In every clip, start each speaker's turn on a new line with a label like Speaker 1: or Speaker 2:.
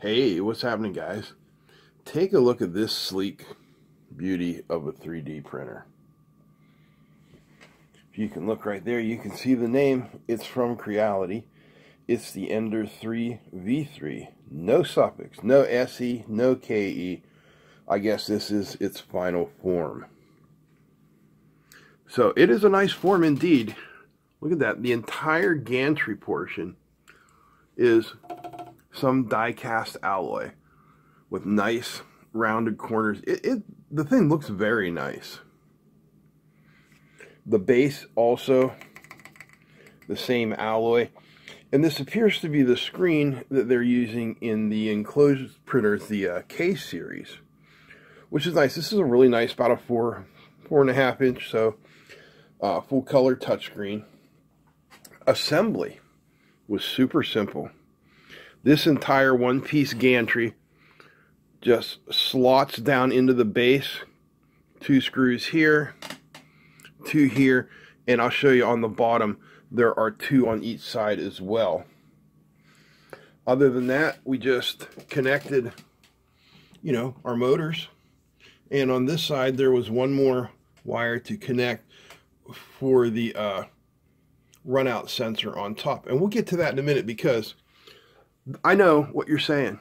Speaker 1: Hey, what's happening, guys? Take a look at this sleek beauty of a 3D printer. If you can look right there, you can see the name. It's from Creality. It's the Ender 3 V3. No suffix, no SE, no KE. I guess this is its final form. So it is a nice form indeed. Look at that. The entire gantry portion is some die-cast alloy with nice rounded corners. The thing looks very nice. The base also the same alloy, and this appears to be the screen that they're using in the enclosed printers, the K series, which is nice. This is a really nice, about a 4.5 inch, so full color touchscreen. Assembly was super simple. This entire one-piece gantry just slots down into the base. 2 screws here, 2 here, and I'll show you on the bottom there are 2 on each side as well. Other than that, we just connected, our motors, and on this side there was one more wire to connect for the runout sensor on top, and we'll get to that in a minute, because I know what you're saying.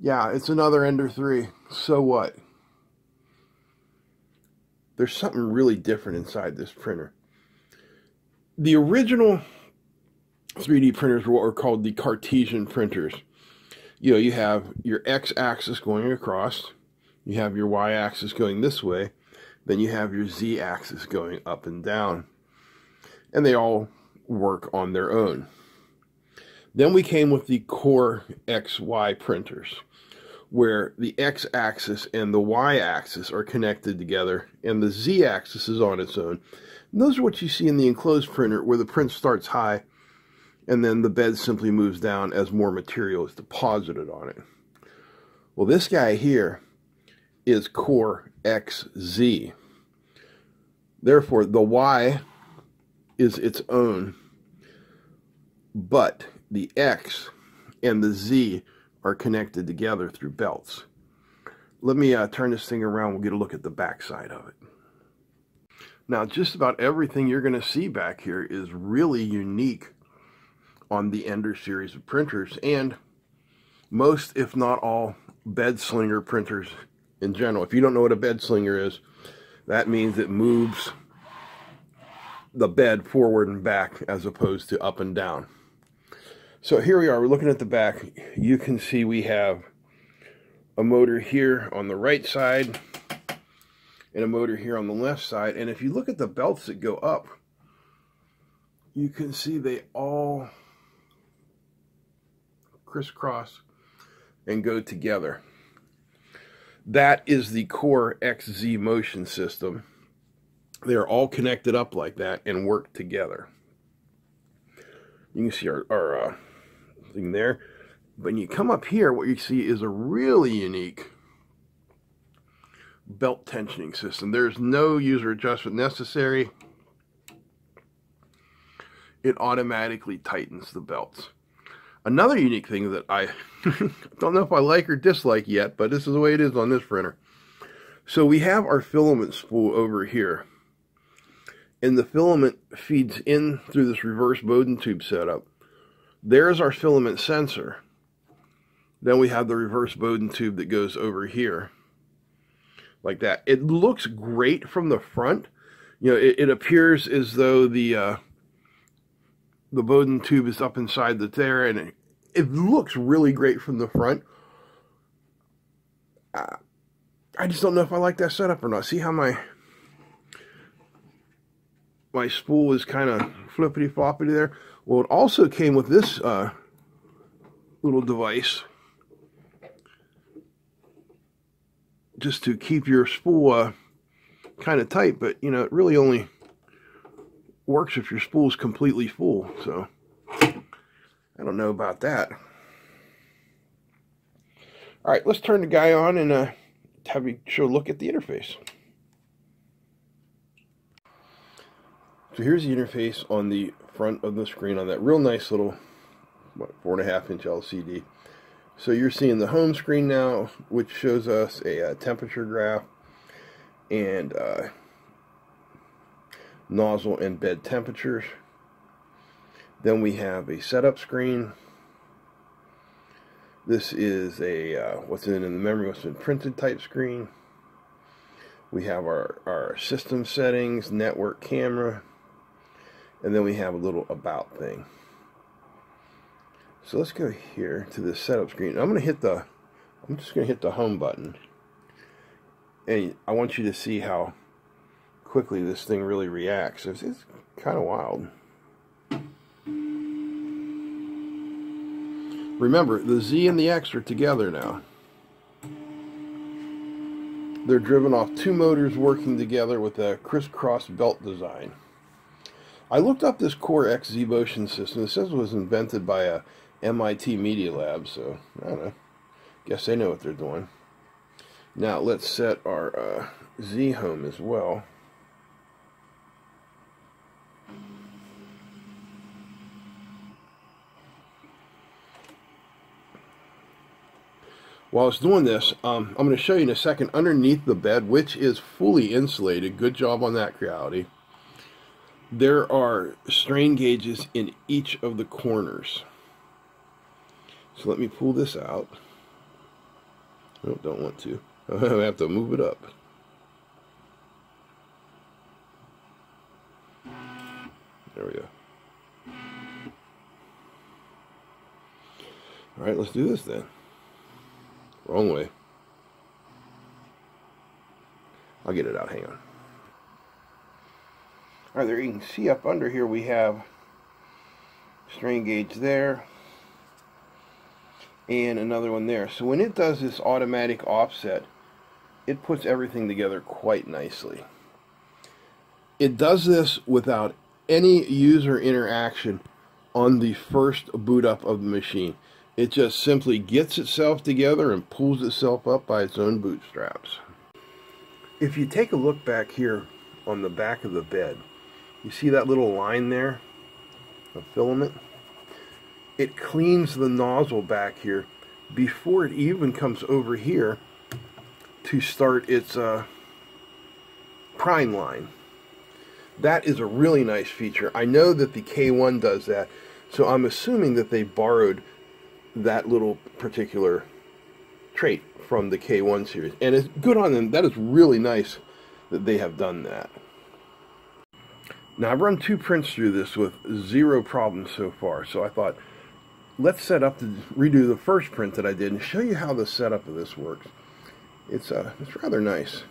Speaker 1: Yeah, it's another Ender 3. So what? There's something really different inside this printer. The original 3D printers were what were called the Cartesian printers. You have your x-axis going across, you have your y-axis going this way, then you have your z-axis going up and down. And they all work on their own. Then we came with the Core XY printers, where the x-axis and the y-axis are connected together, and the z-axis is on its own. And those are what you see in the enclosed printer, where the print starts high, and then the bed simply moves down as more material is deposited on it. Well, this guy here is Core XZ. Therefore, the Y is its own, but the X and the Z are connected together through belts. Let me turn this thing around. We'll get a look at the back side of it. Now, just about everything you're going to see back here is really unique on the Ender series of printers, and most, if not all, bedslinger printers in general. If you don't know what a bedslinger is, that means it moves the bed forward and back as opposed to up and down. So here we are, we're looking at the back. You can see we have a motor here on the right side and a motor here on the left side. And if you look at the belts that go up, you can see they all crisscross and go together. That is the Core XZ motion system. They're all connected up like that and work together. You can see our thing there. When you come up here, what you see is a really unique belt tensioning system. There's no user adjustment necessary. It automatically tightens the belts. Another unique thing that I don't know if I like or dislike yet, but this is the way it is on this printer. So we have our filament spool over here, and the filament feeds in through this reverse Bowden tube setup. There's our filament sensor. Then we have the reverse Bowden tube that goes over here, like that. It looks great from the front. It appears as though the Bowden tube is up inside there, and it looks really great from the front. I just don't know if I like that setup or not. See how my spool is kind of flippity-floppity there? Well, it also came with this little device just to keep your spool kind of tight, but it really only works if your spool is completely full, so I don't know about that. Alright, let's turn the guy on and have you show a look at the interface. So here's the interface on the front of the screen on that real nice little 4.5 inch LCD. So you're seeing the home screen now, which shows us a temperature graph and nozzle and bed temperatures. Then we have a setup screen. This is a what's in the memory, what's been printed type screen. We have our system settings, network camera, and then we have a little about thing. So let's go here to the setup screen. I'm just gonna hit the home button, and I want you to see how quickly this thing really reacts. It's kind of wild. Remember, the Z and the X are together now. They're driven off two motors working together with a crisscross belt design. I looked up this Core X Z-Motion system. It says it was invented by a MIT Media Lab, so I don't know. Guess they know what they're doing. Now let's set our Z home as well. While it's doing this, I'm going to show you in a second underneath the bed, which is fully insulated. Good job on that, Creality. There are strain gauges in each of the corners. So let me pull this out. Oh, don't want to. I have to move it up. There we go. All right, let's do this then. Wrong way. I'll get it out, hang on. Alright, there you can see up under here we have strain gauge there and another one there. So when it does this automatic offset, it puts everything together quite nicely. It does this without any user interaction on the first boot up of the machine. It just simply gets itself together and pulls itself up by its own bootstraps. If you take a look back here on the back of the bed, you see that little line there of filament? It cleans the nozzle back here before it even comes over here to start its prime line. That is a really nice feature. I know that the K1 does that, so I'm assuming that they borrowed that little particular trait from the K1 series, and it's good on them. That is really nice that they have done that. Now I've run 2 prints through this with 0 problems so far, so I thought let's set up to redo the first print that I did and show you how the setup of this works. It's rather nice.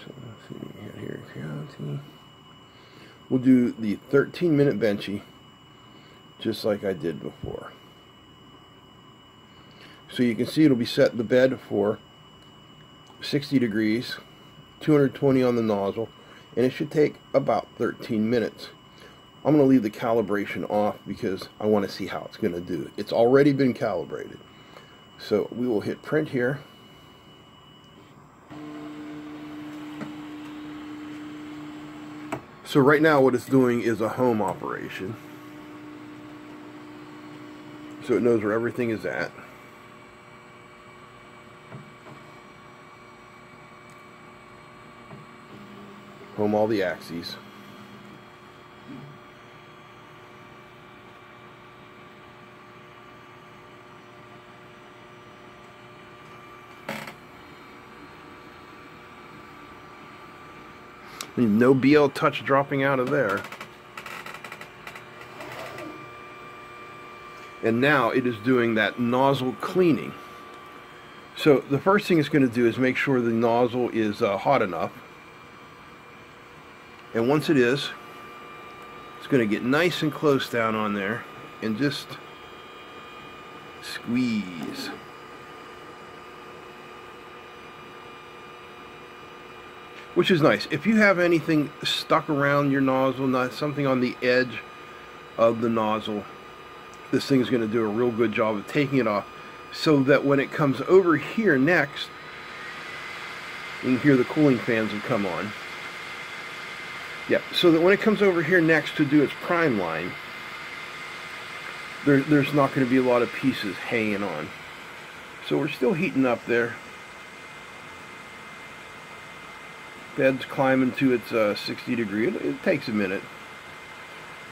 Speaker 1: So let's see what we got here. Creality. We'll do the 13-minute benchy just like I did before. So you can see it'll be set the bed for 60 degrees, 220 on the nozzle, and it should take about 13 minutes. I'm going to leave the calibration off because I want to see how it's going to do. It's already been calibrated. So we will hit print here. So right now what it's doing is a home operation. So it knows where everything is at. Home all the axes. No BL touch dropping out of there. And now it is doing that nozzle cleaning. So the first thing it's going to do is make sure the nozzle is hot enough. And once it is, it's going to get nice and close down on there and just squeeze. Which is nice. If you have anything stuck around your nozzle, not something on the edge of the nozzle, this thing is going to do a real good job of taking it off, so that when it comes over here next, you can hear the cooling fans have come on. Yeah, so that when it comes over here next to do its prime line, there's not going to be a lot of pieces hanging on. So we're still heating up there. Bed's climbing to its 60 degree. It takes a minute,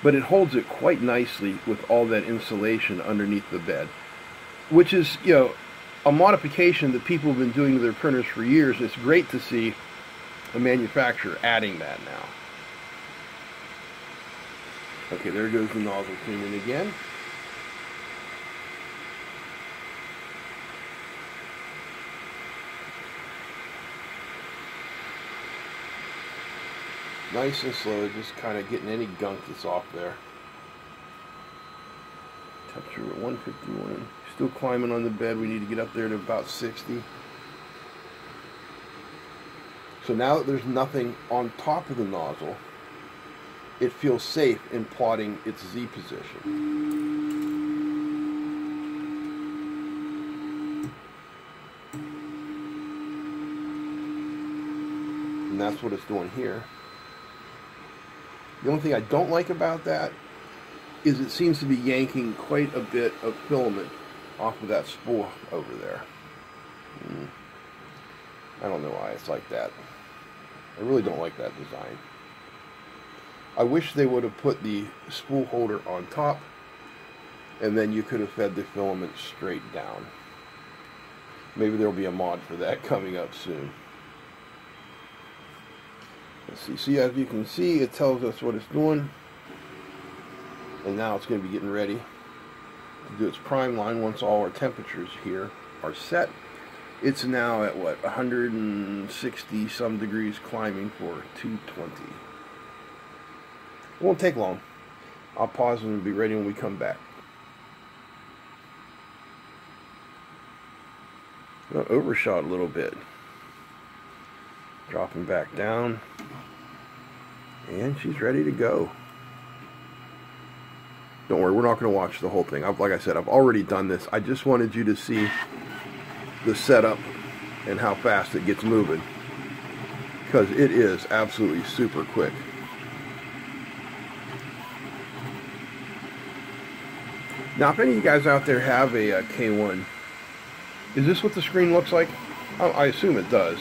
Speaker 1: but it holds it quite nicely with all that insulation underneath the bed, which is, you know, a modification that people have been doing to their printers for years. It's great to see a manufacturer adding that now. Okay, there goes the nozzle cleaning again. Nice and slow, just kind of getting any gunk that's off there. Temperature at 151. Still climbing on the bed. We need to get up there to about 60. So now that there's nothing on top of the nozzle, it feels safe in plotting its Z position. And that's what it's doing here. The only thing I don't like about that is it seems to be yanking quite a bit of filament off of that spool over there. I don't know why it's like that. I really don't like that design. I wish they would have put the spool holder on top, and then you could have fed the filament straight down. Maybe there'll be a mod for that coming up soon. Let's see. See, as you can see, it tells us what it's doing. And now it's going to be getting ready to do its prime line once all our temperatures here are set. It's now at what, 160 some degrees, climbing for 220. It won't take long. I'll pause and be ready when we come back. Overshot a little bit. Dropping back down. And she's ready to go. Don't worry, we're not going to watch the whole thing. Like I said, I've already done this. I just wanted you to see the setup and how fast it gets moving, because it is absolutely super quick. Now, if any of you guys out there have a K1, is this what the screen looks like? I assume it does.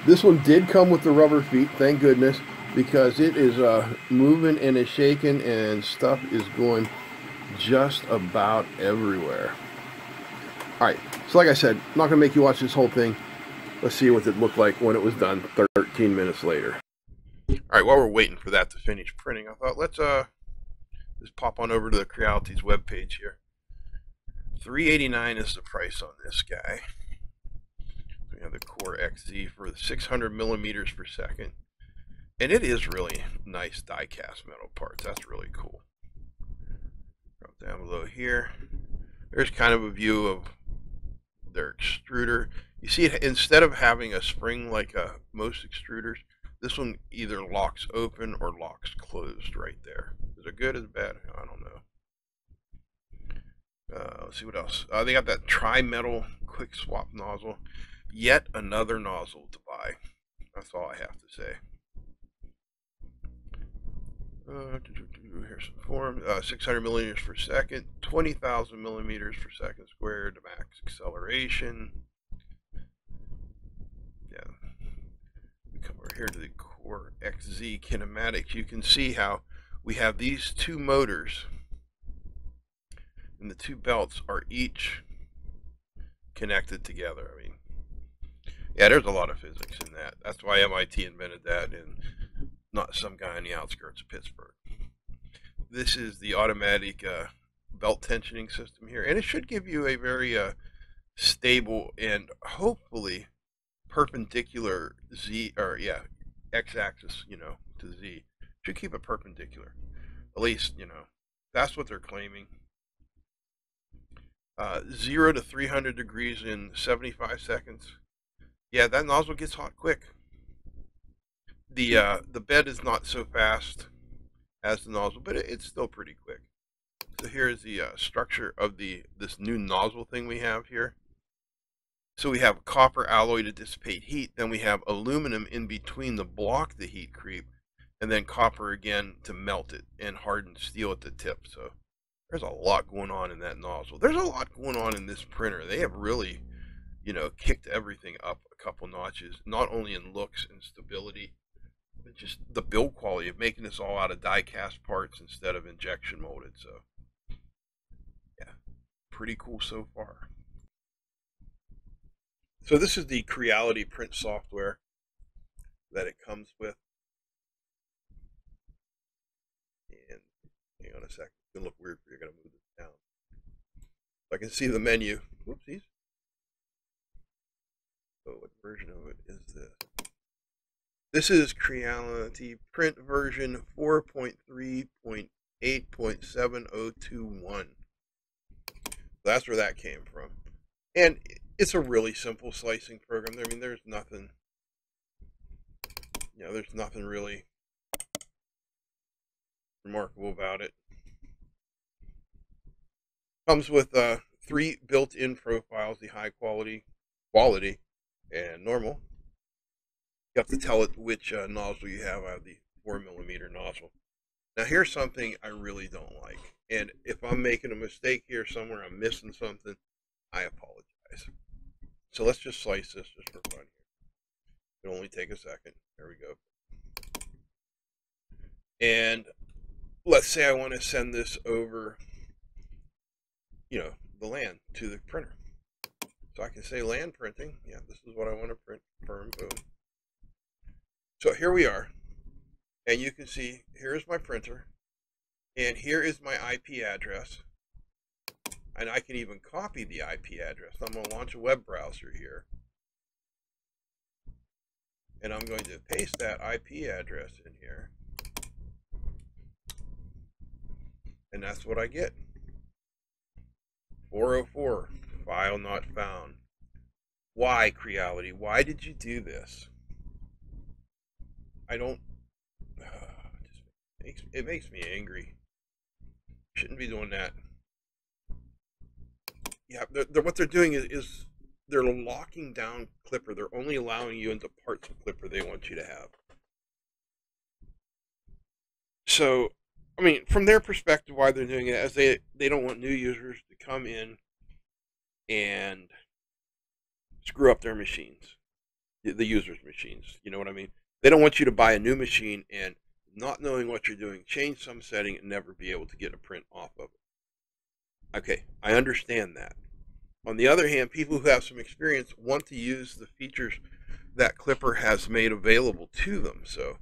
Speaker 1: This one did come with the rubber feet, thank goodness, because it is moving and is shaking and stuff is going just about everywhere. Alright, so like I said, I'm not going to make you watch this whole thing. Let's see what it looked like when it was done 13 minutes later. Alright, while we're waiting for that to finish printing, I thought let's just pop on over to the Creality's webpage here. $389 is the price on this guy. We have the Core XZ for 600 millimeters per second. And it is really nice die-cast metal parts. That's really cool. Drop down below here. There's kind of a view of their extruder. You see, it, instead of having a spring like most extruders, this one either locks open or locks closed right there. Is it good? Is it bad? I don't know. Let's see what else. They got that tri-metal quick swap nozzle. Yet another nozzle to buy. That's all I have to say. Here's some form. 600 millimeters per second, 20,000 millimeters per second squared, max acceleration. Yeah. We come over here to the Core XZ kinematics. You can see how we have these two motors, and the two belts are each connected together. I mean, yeah, there's a lot of physics in that. That's why MIT invented that, and not some guy on the outskirts of Pittsburgh. This is the automatic belt tensioning system here, and it should give you a very stable and hopefully perpendicular Z, or yeah, x-axis, you know, to Z. Should keep it perpendicular. At least, you know, that's what they're claiming. 0 to 300 degrees in 75 seconds. Yeah, that nozzle gets hot quick. The bed is not so fast as the nozzle, but it's still pretty quick. So here's the structure of this new nozzle thing we have here. So we have copper alloy to dissipate heat, then we have aluminum in between to block the heat creep, and then copper again to melt it, and hardened steel at the tip. So there's a lot going on in that nozzle. There's a lot going on in this printer. They have really, kicked everything up a couple notches, not only in looks and stability, but just the build quality of making this all out of die cast parts instead of injection molded. So yeah, pretty cool so far. So this is the Creality print software that it comes with. And hang on a second, it's gonna look weird if you're gonna move this down. So I can see the menu. Whoopsies. So what version of it is this? This is Creality print version 4.3.8.7021. That's where that came from. And it's a really simple slicing program. I mean, there's nothing, there's nothing really remarkable about it. Comes with 3 built-in profiles, the high quality, and normal. You have to tell it which nozzle you have out of the 4mm nozzle. Now here's something I really don't like. And if I'm making a mistake here somewhere, I'm missing something, I apologize. So let's just slice this just for fun here. It'll only take a second. There we go. And let's say I want to send this over, the LAN to the printer. So I can say LAN printing. Yeah, this is what I want to print. Confirm, boom. So here we are. And you can see, here's my printer. And here is my IP address. And I can even copy the IP address. I'm going to launch a web browser here. And I'm going to paste that IP address in here. And that's what I get. 404, file not found. Why, Creality? Why did you do this? I don't, it makes me angry. Shouldn't be doing that. Yeah, what they're doing is they're locking down Clipper. They're only allowing you into parts of Clipper they want you to have. So, I mean, from their perspective, why they're doing it, as they don't want new users to come in and screw up their machines, the users' machines. You know what I mean? They don't want you to buy a new machine and, not knowing what you're doing, change some setting and never be able to get a print off of it. Okay, I understand that. On the other hand, people who have some experience want to use the features that Clipper has made available to them. So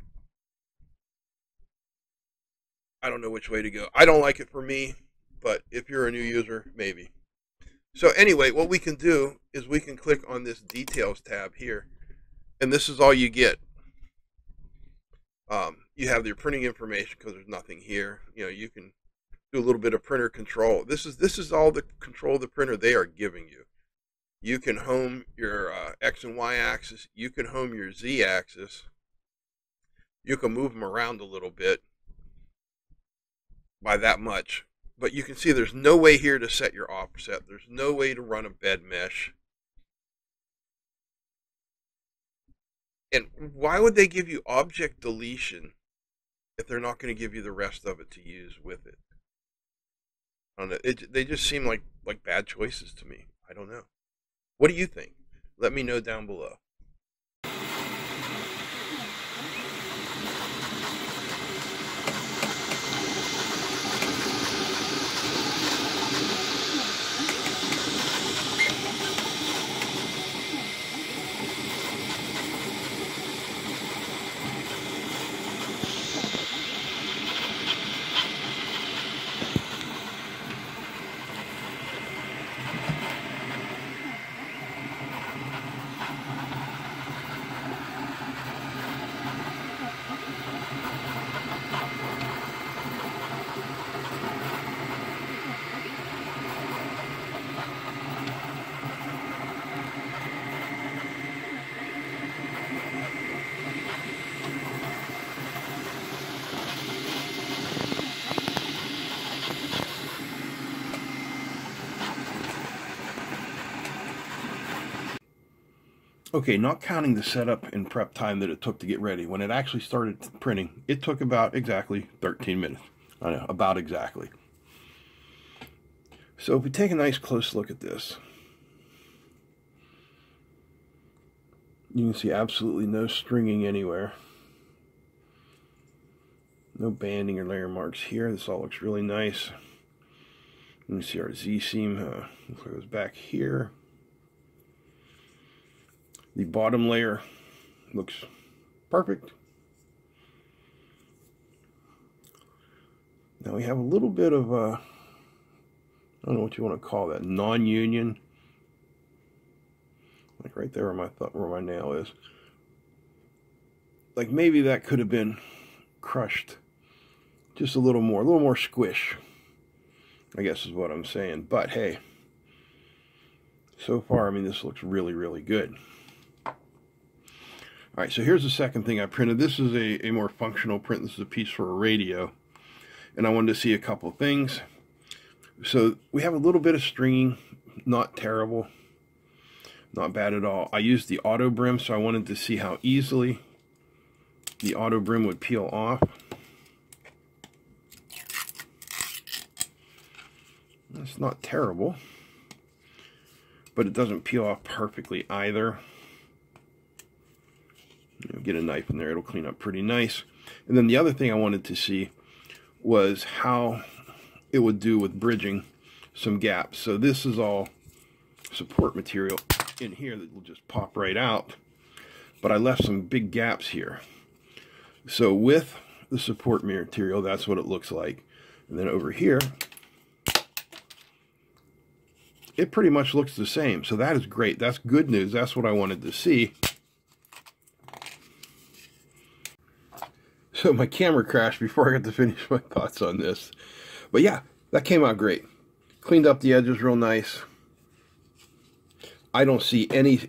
Speaker 1: I don't know which way to go. I don't like it for me, but if you're a new user, maybe. So anyway, what we can do is we can click on this details tab here, and this is all you get. You have your printing information because there's nothing here. You can do a little bit of printer control. This is all the control of the printer they are giving you. You can home your X and Y axis. You can home your Z axis. You can move them around a little bit by that much. But you can see there's no way here to set your offset. There's no way to run a bed mesh. And why would they give you object deletion if they're not going to give you the rest of it to use with it? I don't know. They just seem like bad choices to me. I don't know. What do you think? Let me know down below. Okay, not counting the setup and prep time that it took to get ready. When it actually started printing, it took about exactly 13 minutes. I know, about exactly. So if we take a nice close look at this, you can see absolutely no stringing anywhere. No banding or layer marks here. This all looks really nice. You can see our Z-seam looks like it was back here. The bottom layer looks perfect. Now we have a little bit of I don't know what you want to call that, non-union, like right there where my nail is. Like maybe that could have been crushed just a little more squish, I guess is what I'm saying. But hey, so far, I mean, this looks really, really good. All right, so here's the second thing I printed. This is a more functional print. This is a piece for a radio, and I wanted to see a couple things. So we have a little bit of stringing, not terrible, not bad at all. I used the auto brim, so I wanted to see how easily the auto brim would peel off. It's not terrible, but it doesn't peel off perfectly either. Get a knife in there, it'll clean up pretty nice. And then the other thing I wanted to see was how it would do with bridging some gaps. So this is all support material in here that will just pop right out, but I left some big gaps here. So with the support material, that's what it looks like. And then over here, it pretty much looks the same. So that is great. That's good news. That's what I wanted to see. So my camera crashed before I got to finish my thoughts on this. But yeah, that came out great. Cleaned up the edges real nice. I don't see any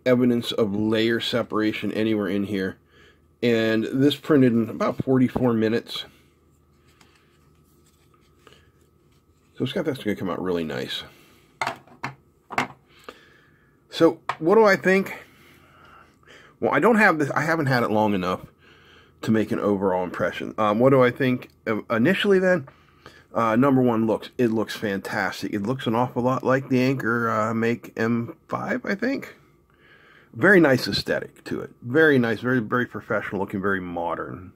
Speaker 1: evidence of layer separation anywhere in here. And this printed in about 44 minutes. So that's going to come out really nice. So what do I think? Well, I don't have this. I haven't had it long enough to make an overall impression. What do I think initially then? Number one, it looks fantastic. It looks an awful lot like the Anchor Make M5, I think. Very nice aesthetic to it. Very nice, very professional looking, very modern.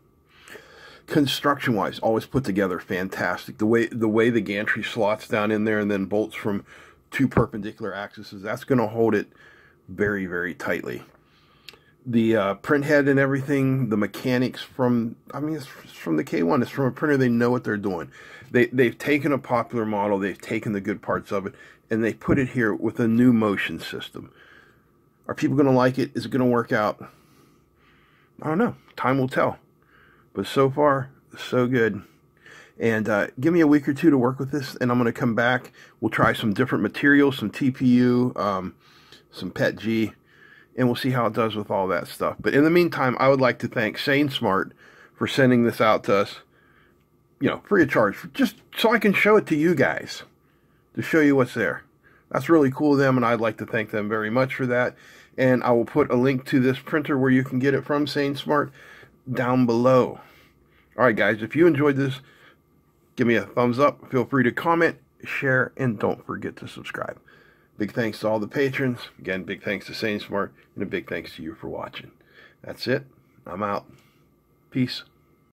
Speaker 1: Construction-wise, always put together fantastic. The way the gantry slots down in there and then bolts from two perpendicular axes, that's going to hold it very, very tightly. The print head and everything, the mechanics from, I mean, it's from the K1. It's from a printer. They know what they're doing. They've taken a popular model, they've taken the good parts of it, and they put it here with a new motion system. Are people going to like it? Is it going to work out? I don't know. Time will tell. But so far, so good. And give me a week or two to work with this, and I'm going to come back. We'll try some different materials, some TPU, some PETG, and we'll see how it does with all that stuff. But in the meantime, I would like to thank Sainsmart for sending this out to us, you know, free of charge, just so I can show it to you guys, to show you what's there. That's really cool of them, and I'd like to thank them very much for that. And I will put a link to this printer where you can get it from Sainsmart down below. All right, guys, if you enjoyed this, give me a thumbs up. Feel free to comment, share, and don't forget to subscribe. Big thanks to all the patrons. Again, big thanks to Sainsmart, and a big thanks to you for watching. That's it. I'm out. Peace.